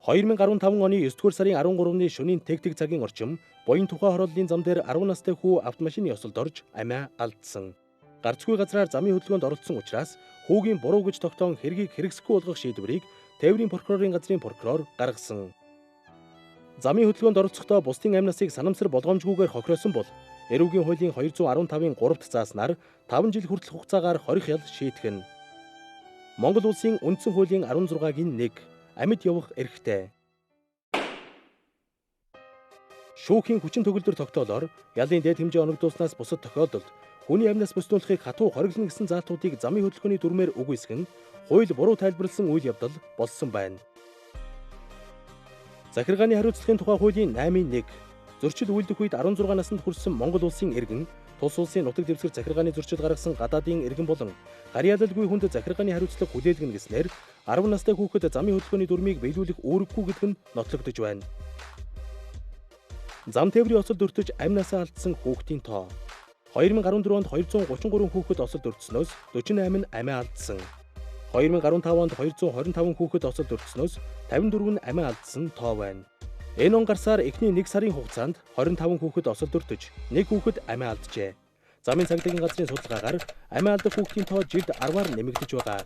2015 оны 9-р сарын 13-ны шөнийн тэг цагийн орчим Буян тухай хорооллын зам дээр 10 настай хүү автомашины ёсолд орж амиа алдсан. Гарцгүй газраар замын хөдөлгөөнд оролцсон учраас хүүгийн буруу гэж тогтоон хэргийг хэрэгсэхгүй болгох шийдвэрийг Тээврийн прокурорын газрын прокурор гаргасан. Замын хөдөлгөөнд оролцохдоо бусдын амь насыг санамсар болгоомжгүйгээр хохироосон бол эрүүгийн хуулийн 215-ын 3-т зааснаар 5 жил хүртэлх хугацаагаар хорих ял шийтгэн. Монгол улсын үндсэн хуулийн 16-гийн 1 амьд явах эрхтэй. Шүүхийн хүчин төгөлдөр тогтоолоор ялын дээд хэмжээ оногдуулснаас бусад тохиолдолд хүний амнаас бүснүүлэхийг хатуу хориглоно гэсэн заалтуудыг замын хөдөлгөөний дүрмээр үгүйсгэн хууль буруу тайлбарлсан үйл явдал болсон байна. Захиргааны хариуцлагын тухай хуулийн 8-1 зөрчил үйлдэх үед 16 наснд хүрсэн Монгол улсын иргэн тус улсын нутаг дэвсгэр захиргааны зөрчил гаргасан гадаадын иргэн болон гарьяалалгүй хүнд захиргааны хариуцлага хүлээлгэнэ гэснээр 10 настай хүүхэд замын хөдөлгөөний дүрмийг биелүүлэх үүрэггүй гэдэг нь нотлогдож байна. Зам тээврийн осолд өртөж амь насаа алдсан хүүхдийн тоо 2014 онд 233 хүүхэд осолд өртснөөс 48 нь амиа алдсан. 2015 онд 225 хүүхэд осолд өртснөөс 54 нь амиа алдсан тоо байна. Энэ он гарсаар эхний 1 сарын хугацаанд 25 хүүхэд осолд өртөж, 1 хүүхэд амиа алджээ. Замын цагдаагийн газрын судалгаагаар амиа алдах хүүхдийн тоо жилд 10-аар нэмэгдэж байгаа.